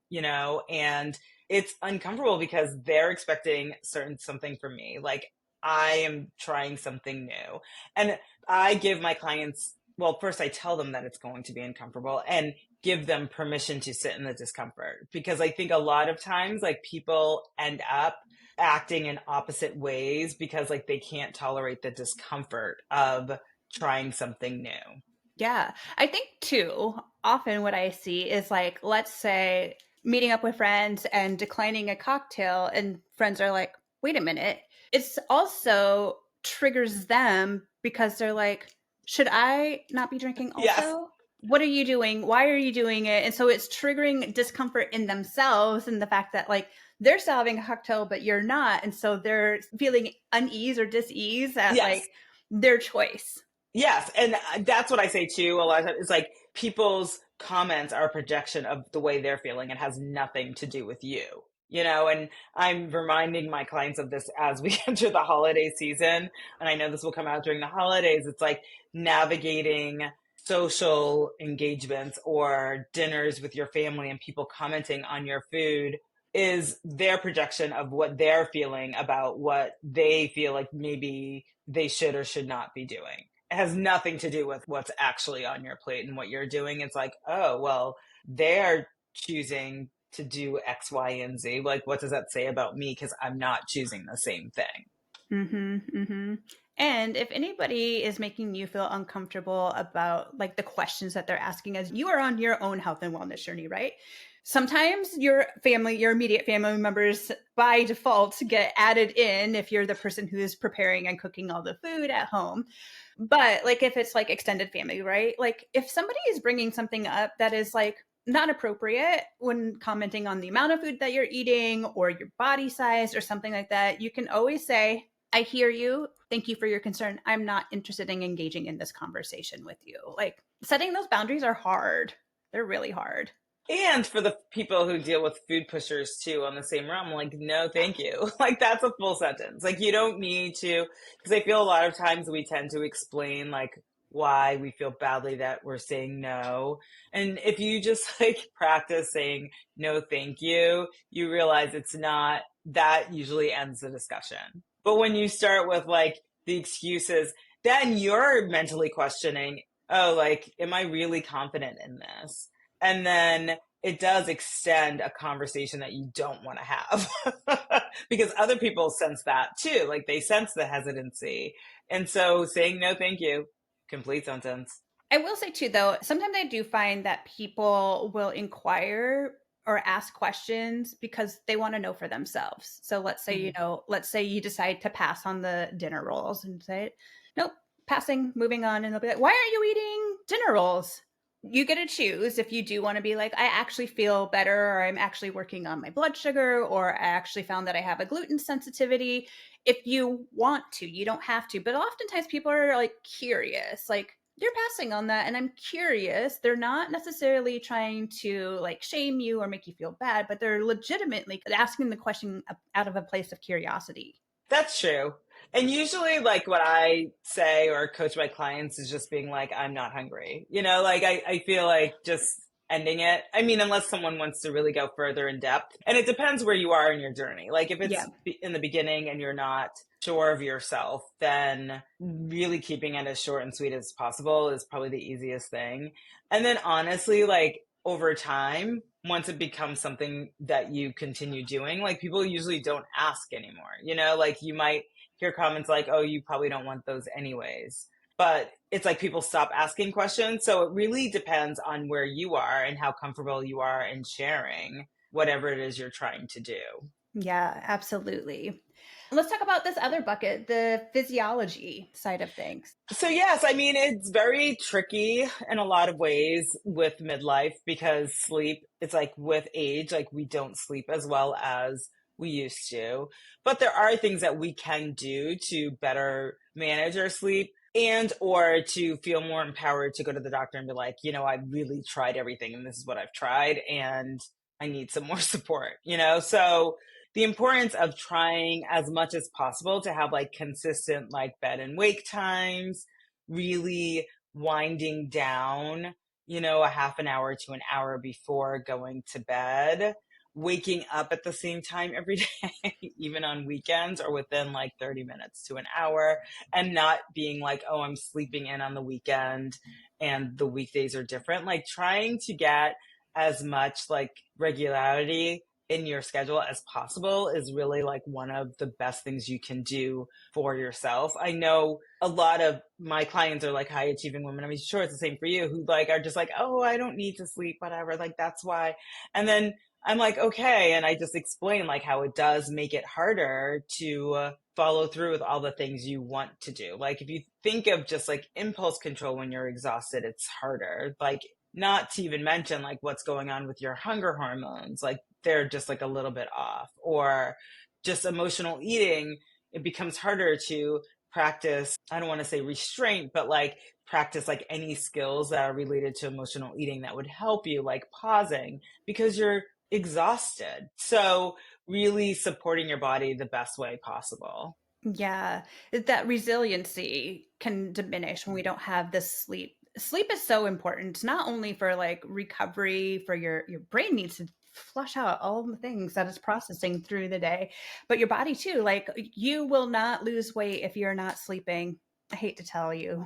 and it's uncomfortable because they're expecting certain something from me. Like I am trying something new. And I give my clients, well, first I tell them that it's going to be uncomfortable and give them permission to sit in the discomfort. Because I think a lot of times, like people end up acting in opposite ways because like they can't tolerate the discomfort of trying something new. Yeah. I think too, often what I see is like, let's say meeting up with friends and declining a cocktail, and friends are like, wait a minute. It's also triggers them because they're like, should I not be drinking Yes. also? What are you doing? Why are you doing it? And so it's triggering discomfort in themselves, and the fact that like they're still having a cocktail, but you're not. And so they're feeling unease or dis-ease at Yes. like their choice. Yes. And that's what I say too. A lot of times it's like people's comments are a projection of the way they're feeling. It has nothing to do with you, and I'm reminding my clients of this as we enter the holiday season. And I know this will come out during the holidays. It's like navigating social engagements or dinners with your family and people commenting on your food is their projection of what they're feeling about what they feel like maybe they should or should not be doing. It has nothing to do with what's actually on your plate and what you're doing. It's like, oh, well, they're choosing to do X, Y, and Z. Like, what does that say about me? Because I'm not choosing the same thing. Mm-hmm, mm-hmm. And if anybody is making you feel uncomfortable about like the questions that they're asking, as you are on your own health and wellness journey, right? Sometimes your family, your immediate family members by default get added in if you're the person who is preparing and cooking all the food at home. But like if it's like extended family, right? Like if somebody is bringing something up that is like not appropriate when commenting on the amount of food that you're eating or your body size or something like that, you can always say, I hear you. Thank you for your concern. I'm not interested in engaging in this conversation with you. Like setting those boundaries are hard. They're really hard. And for the people who deal with food pushers too on the same realm, like, no, thank you. Like, that's a full sentence. Like, you don't need to, because I feel a lot of times we tend to explain, like, why we feel badly that we're saying no. And if you just like practice saying no, thank you realize it's not, that usually ends the discussion. But when you start with like the excuses, then you're mentally questioning, oh, like, am I really confident in this? And then it does extend a conversation that you don't want to have because other people sense that too. Like they sense the hesitancy. And so saying no, thank you, complete sentence. I will say too, though, sometimes I do find that people will inquire or ask questions because they want to know for themselves. So let's say, Mhm. let's say you decide to pass on the dinner rolls and say, nope, passing, moving on. And they'll be like, why aren't you eating dinner rolls? You get to choose if you do want to be like, I actually feel better, or I'm actually working on my blood sugar, or I actually found that I have a gluten sensitivity. If you want to, you don't have to. But oftentimes people are like curious, like, they're passing on that, and I'm curious. They're not necessarily trying to like shame you or make you feel bad, but they're legitimately asking the question out of a place of curiosity. That's true. And usually, like, what I say or coach my clients is just being like, I'm not hungry. Like, I feel like just ending it. I mean, unless someone wants to really go further in depth. And it depends where you are in your journey. Like, if Yeah. it's in the beginning and you're not sure of yourself, then really keeping it as short and sweet as possible is probably the easiest thing. And then, honestly, like, over time, once it becomes something that you continue doing, like people usually don't ask anymore. Like you might hear comments like, oh, you probably don't want those anyways. But it's like people stop asking questions. So it really depends on where you are and how comfortable you are in sharing whatever it is you're trying to do. Yeah, absolutely. Let's talk about this other bucket, the physiology side of things. So yes, I mean, it's very tricky in a lot of ways with midlife because sleep, it's like with age, like we don't sleep as well as we used to. But there are things that we can do to better manage our sleep. and or to feel more empowered to go to the doctor and be like, I really tried everything and this is what I've tried and I need some more support, So the importance of trying as much as possible to have like consistent like bed and wake times, really winding down, a half an hour to an hour before going to bed, waking up at the same time every day, even on weekends or within like 30 minutes to an hour, and not being like, oh, I'm sleeping in on the weekend and the weekdays are different. Like trying to get as much like regularity in your schedule as possible is really like one of the best things you can do for yourself. I know a lot of my clients are like high achieving women. I mean, sure, it's the same for you, who like are just like, oh, I don't need to sleep, whatever. Like that's why. And then I'm like, okay. And I just explain like how it does make it harder to follow through with all the things you want to do. Like if you think of just like impulse control when you're exhausted, it's harder. Like not to even mention like what's going on with your hunger hormones. Like they're just like a little bit off, or just emotional eating. It becomes harder to practice. I don't want to say restraint, but like practice like any skills that are related to emotional eating that would help you, like pausing, because you're exhausted. So really supporting your body the best way possible. Yeah, that resiliency can diminish when we don't have the sleep. Sleep is so important, not only for like recovery, for your brain needs to flush out all the things that it's processing through the day, but your body too. Like you will not lose weight if you're not sleeping. I hate to tell you.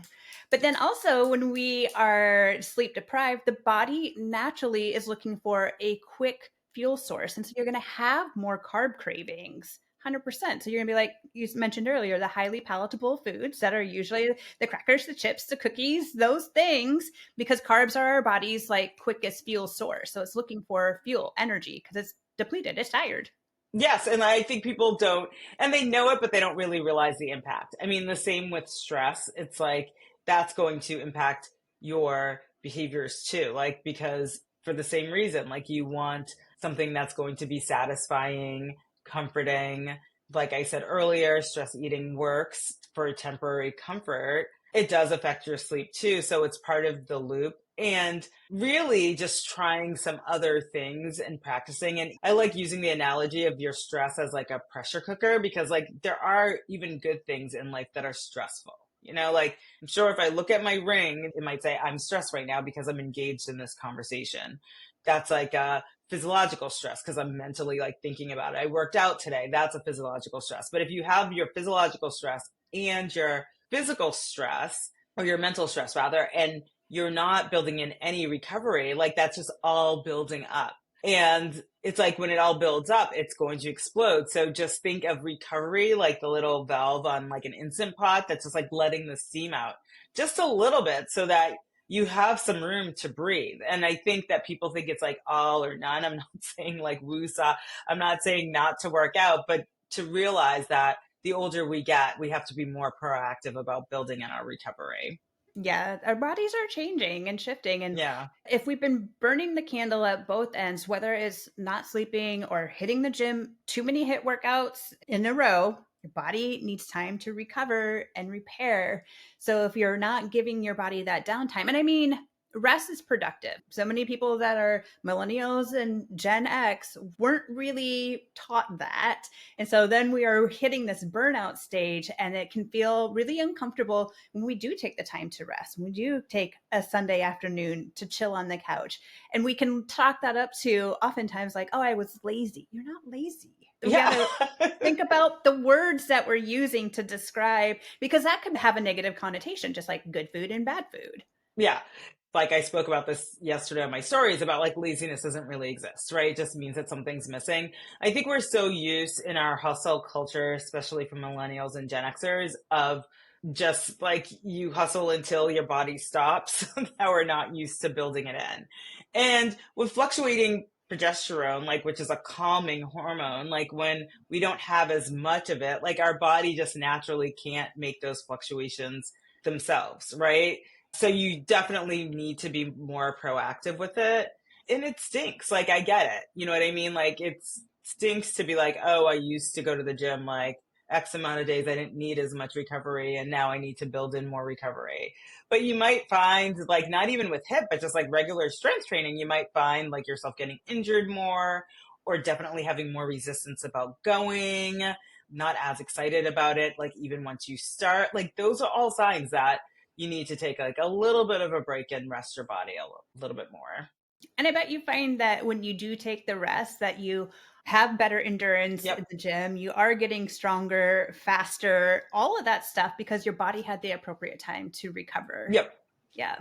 But then also when we are sleep deprived, the body naturally is looking for a quick fuel source. And so you're going to have more carb cravings. 100%. So you're gonna be like you mentioned earlier, the highly palatable foods that are usually the crackers, the chips, the cookies, those things, because carbs are our body's like quickest fuel source. So it's looking for fuel, energy, because it's depleted, it's tired. Yes, and I think people don't, and they know it, but they don't really realize the impact. I mean, the same with stress. It's like that's going to impact your behaviors too. Like, because for the same reason, like you want something that's going to be satisfying, comforting. Like I said earlier, stress eating works for temporary comfort. It does affect your sleep too. So it's part of the loop. And really just trying some other things and practicing. And I like using the analogy of your stress as like a pressure cooker, because like there are even good things in life that are stressful. Like I'm sure if I look at my ring, it might say I'm stressed right now because I'm engaged in this conversation. That's like a physiological stress because I'm mentally like thinking about it. I worked out today. That's a physiological stress. But if you have your physiological stress and your physical stress, or your mental stress rather, and you're not building in any recovery, like that's just all building up. And it's like when it all builds up, it's going to explode. So just think of recovery like the little valve on like an Instant Pot that's just like letting the steam out just a little bit so that you have some room to breathe. And I think that people think it's like all or none. I'm not saying like woosah. I'm not saying not to work out, but to realize that the older we get, we have to be more proactive about building in our recovery. Yeah, our bodies are changing and shifting. And Yeah. if we've been burning the candle at both ends, whether it's not sleeping or hitting the gym, too many hit workouts in a row, your body needs time to recover and repair. So if you're not giving your body that downtime, and I mean, rest is productive. So many people that are millennials and Gen X weren't really taught that. And so then we are hitting this burnout stage, and it can feel really uncomfortable when we do take the time to rest, when we do take a Sunday afternoon to chill on the couch. And we can talk that up to oftentimes like, oh, I was lazy. You're not lazy. We got Yeah. to think about the words that we're using to describe, because that could have a negative connotation, just like good food and bad food. Yeah. Like I spoke about this yesterday on my stories about like laziness doesn't really exist, right? It just means that something's missing. I think we're so used in our hustle culture, especially for millennials and Gen Xers, of just like you hustle until your body stops. Now we're not used to building it in. And with fluctuating progesterone, like which is a calming hormone, like when we don't have as much of it, like our body just naturally can't make those fluctuations themselves, right? So you definitely need to be more proactive with it. And it stinks. Like I get it. You know what I mean? Like it stinks to be like, oh, I used to go to the gym like X amount of days I didn't need as much recovery, and now I need to build in more recovery. But you might find, like, not even with hip, but just like regular strength training, you might find like yourself getting injured more, or definitely having more resistance about going, not as excited about it, like even once you start. Like, those are all signs that you need to take like a little bit of a break and rest your body a little bit more. And I bet you find that when you do take the rest, that you have better endurance Yep. in the gym, you are getting stronger, faster, all of that stuff because your body had the appropriate time to recover. Yep. Yeah.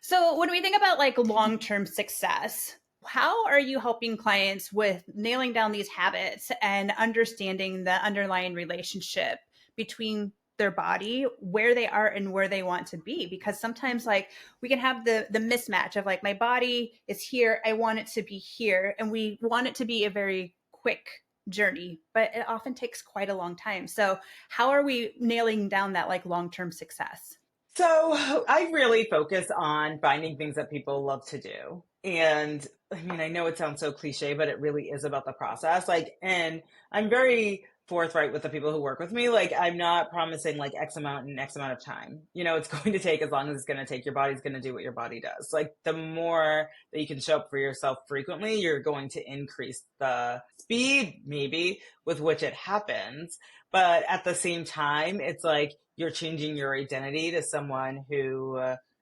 So when we think about like long-term success, how are you helping clients with nailing down these habits and understanding the underlying relationship between their body, where they are and where they want to be? Because sometimes like we can have the mismatch of like my body is here, I want it to be here, and we want it to be a very quick journey, but it often takes quite a long time. So how are we nailing down that like long-term success? So I really focus on finding things that people love to do. And I mean, I know it sounds so cliche, but it really is about the process. Like, and I'm very forthright with the people who work with me. Like, I'm not promising like X amount in X amount of time. You know, it's going to take as long as it's going to take. Your body's going to do what your body does. Like, the more that you can show up for yourself frequently, you're going to increase the speed, maybe, with which it happens. But at the same time, it's like you're changing your identity to someone who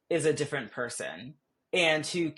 is a different person, and who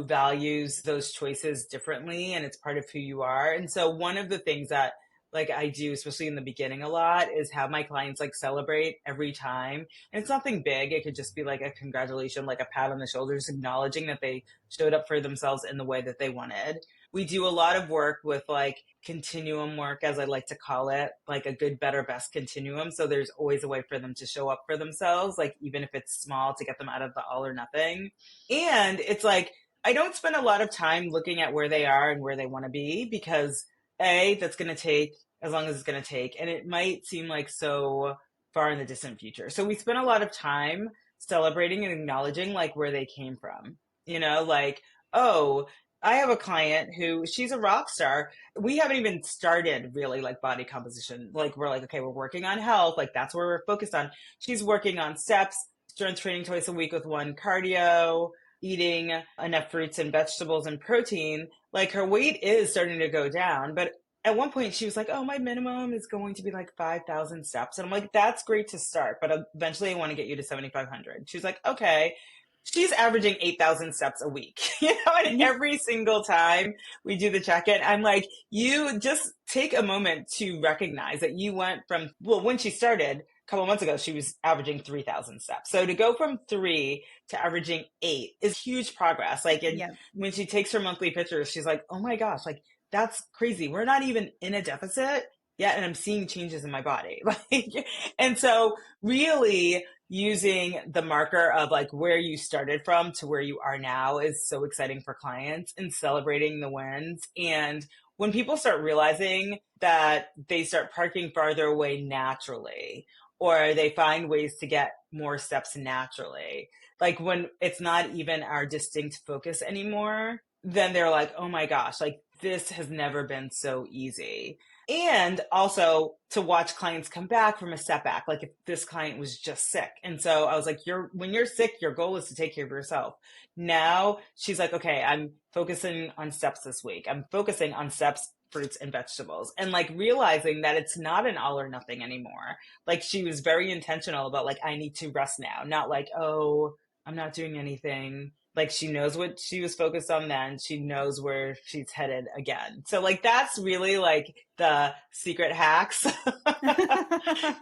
values those choices differently, and it's part of who you are. And so one of the things that like I do, especially in the beginning a lot, is have my clients like celebrate every time. And it's nothing big. It could just be like a congratulation, like a pat on the shoulder, just acknowledging that they showed up for themselves in the way that they wanted. We do a lot of work with like continuum work, as I like to call it, like a good, better, best continuum. So there's always a way for them to show up for themselves, like even if it's small, to get them out of the all or nothing. And it's like, I don't spend a lot of time looking at where they are and where they want to be, because that's going to take as long as it's going to take. And it might seem like so far in the distant future. So we spend a lot of time celebrating and acknowledging like where they came from, like, oh, I have a client who, she's a rock star. We haven't even started really like body composition. Like, we're like, okay, we're working on health. Like, that's where we're focused on. She's working on steps, strength training twice a week with one cardio, eating enough fruits and vegetables and protein. Like, her weight is starting to go down. But at one point she was like, oh, my minimum is going to be like 5,000 steps. And I'm like, that's great to start, but eventually I want to get you to 7,500. She's like, okay. She's averaging 8,000 steps a week, and every single time we do the check-in, I'm like, you just take a moment to recognize that you went from, well, when she started a couple months ago, she was averaging 3,000 steps. So to go from 3 to averaging 8 is huge progress. Like, and Yeah. when she takes her monthly pictures, she's like, oh my gosh, like, that's crazy. We're not even in a deficit yet, and I'm seeing changes in my body. Like, and so really using the marker of like where you started from to where you are now is so exciting for clients, and celebrating the wins. And when people start realizing that they start parking farther away naturally, or they find ways to get more steps naturally, like when it's not even our distinct focus anymore, then they're like, oh my gosh, like this has never been so easy. And also to watch clients come back from a setback. Like, if this client was just sick. And so I was like, when you're sick, your goal is to take care of yourself. Now she's like, okay, I'm focusing on steps this week. I'm focusing on steps, fruits, and vegetables, and like realizing that it's not an all or nothing anymore. Like, she was very intentional about like, I need to rest now, not like, oh, I'm not doing anything. Like, she knows what she was focused on then. She knows where she's headed again. So like, that's really like the secret hacks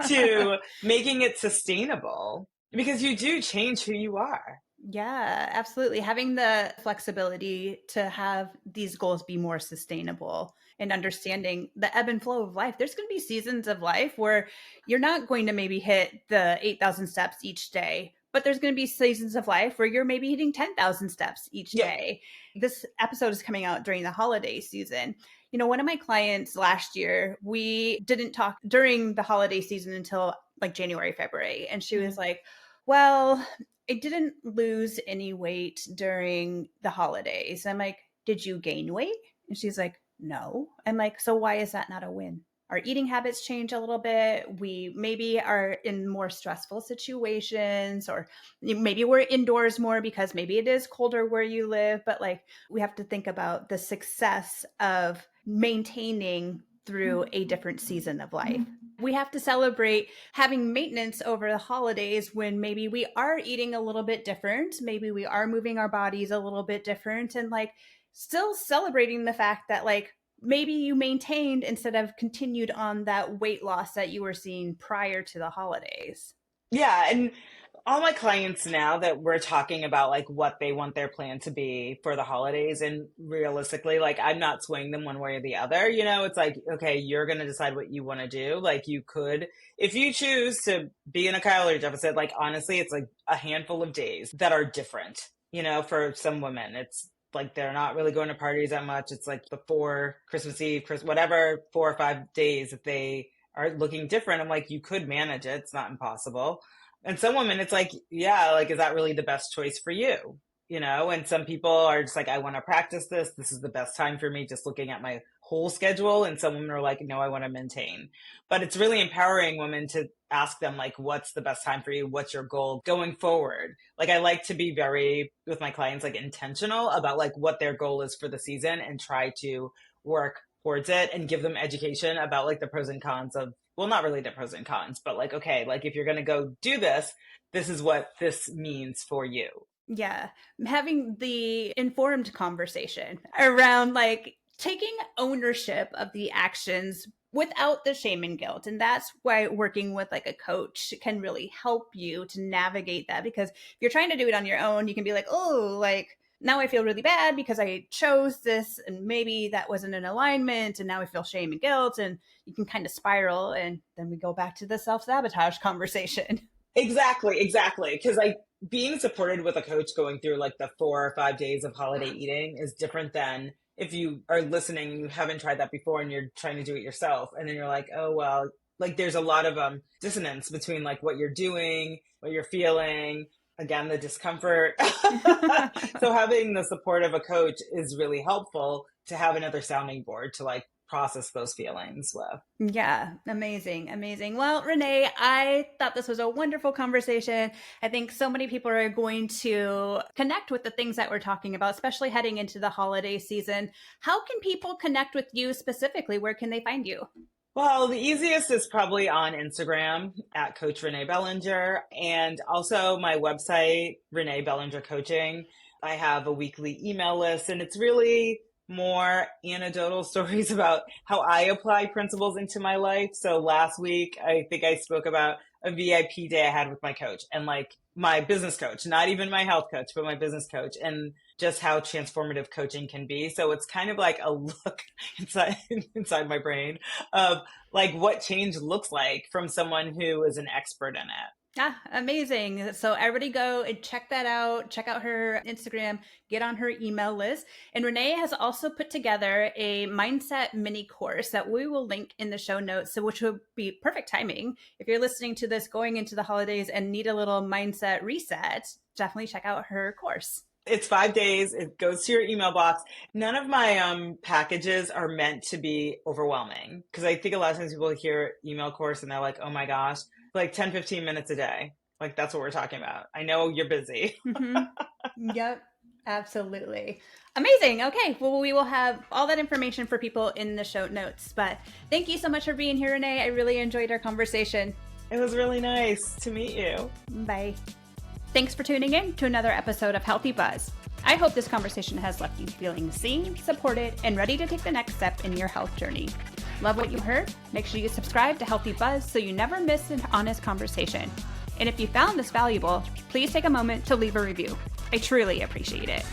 to making it sustainable, because you do change who you are. Yeah, absolutely. Having the flexibility to have these goals be more sustainable and understanding the ebb and flow of life. There's going to be seasons of life where you're not going to maybe hit the 8,000 steps each day, but there's going to be seasons of life where you're maybe hitting 10,000 steps each Yep. day. This episode is coming out during the holiday season. One of my clients last year, we didn't talk during the holiday season until like January, February. And she was like, well, I didn't lose any weight during the holidays. I'm like, did you gain weight? And she's like, no. I'm like, so why is that not a win? our eating habits change a little bit. We maybe are in more stressful situations, or maybe we're indoors more because maybe it is colder where you live. But like, we have to think about the success of maintaining through a different season of life. We have to celebrate having maintenance over the holidays when maybe we are eating a little bit different. Maybe we are moving our bodies a little bit different, and like still celebrating the fact that like maybe you maintained instead of continued on that weight loss that you were seeing prior to the holidays. Yeah. And all my clients now that we're talking about like what they want their plan to be for the holidays, and realistically, like I'm not swaying them one way or the other. It's like, okay, you're going to decide what you want to do. Like you could, if you choose to be in a calorie deficit, like honestly, it's like a handful of days that are different. For some women, it's like they're not really going to parties that much. It's like before Christmas Eve, whatever, 4 or 5 days that they are looking different. I'm like, you could manage it. It's not impossible. And some women, it's like, yeah, like, is that really the best choice for you? And some people are just like, I want to practice this. This is the best time for me, just looking at my whole schedule. And some women are like, no, I want to maintain. But it's really empowering women to ask them, like, what's the best time for you? What's your goal going forward? Like, I like to be very, with my clients, like intentional about like what their goal is for the season, and try to work towards it and give them education about like the pros and cons of, well, not really the pros and cons, but like, okay, like if you're going to go do this, this is what this means for you. Yeah. Having the informed conversation around like taking ownership of the actions without the shame and guilt. And that's why working with like a coach can really help you to navigate that. Because if you're trying to do it on your own, you can be like, oh, like now I feel really bad because I chose this and maybe that wasn't in alignment. And now I feel shame and guilt. And you can kind of spiral. And then we go back to the self-sabotage conversation. Exactly. Because like being supported with a coach going through like the 4 or 5 days of holiday eating is different than if you are listening and you haven't tried that before and you're trying to do it yourself. And then you're like, oh, well, like there's a lot of dissonance between like what you're doing, what you're feeling, again, the discomfort. So having the support of a coach is really helpful to have another sounding board to like process those feelings with. Yeah, amazing, amazing. Well, Renee, I thought this was a wonderful conversation. I think so many people are going to connect with the things that we're talking about, especially heading into the holiday season. How can people connect with you specifically? Where can they find you? Well, the easiest is probably on Instagram at Coach Renee Bellinger, and also my website, Renee Bellinger Coaching. I have a weekly email list, and it's really more anecdotal stories about how I apply principles into my life. So last week, I think I spoke about a VIP day I had with my coach, and like my business coach, not even my health coach, but my business coach, and just how transformative coaching can be. So it's kind of like a look inside my brain of like what change looks like from someone who is an expert in it. Ah, amazing. So everybody go and check that out. Check out her Instagram, get on her email list. And Renee has also put together a mindset mini course that we will link in the show notes. So which will be perfect timing. If you're listening to this going into the holidays and need a little mindset reset, definitely check out her course. It's 5 days. It goes to your email box. None of my packages are meant to be overwhelming, because I think a lot of times people hear email course and they're like, oh my gosh, like 10, 15 minutes a day. Like that's what we're talking about. I know you're busy. Mm-hmm. Yep, absolutely. Amazing. Okay. Well, we will have all that information for people in the show notes. But thank you so much for being here, Renee. I really enjoyed our conversation. It was really nice to meet you. Bye. Thanks for tuning in to another episode of Healthy Buzz. I hope this conversation has left you feeling seen, supported, and ready to take the next step in your health journey. Love what you heard? Make sure you subscribe to Healthy Buzz so you never miss an honest conversation. And if you found this valuable, please take a moment to leave a review. I truly appreciate it.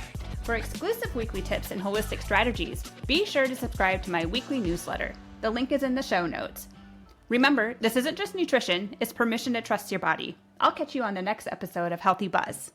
For exclusive weekly tips and holistic strategies, be sure to subscribe to my weekly newsletter. The link is in the show notes. Remember, this isn't just nutrition, it's permission to trust your body. I'll catch you on the next episode of Healthy Buzz.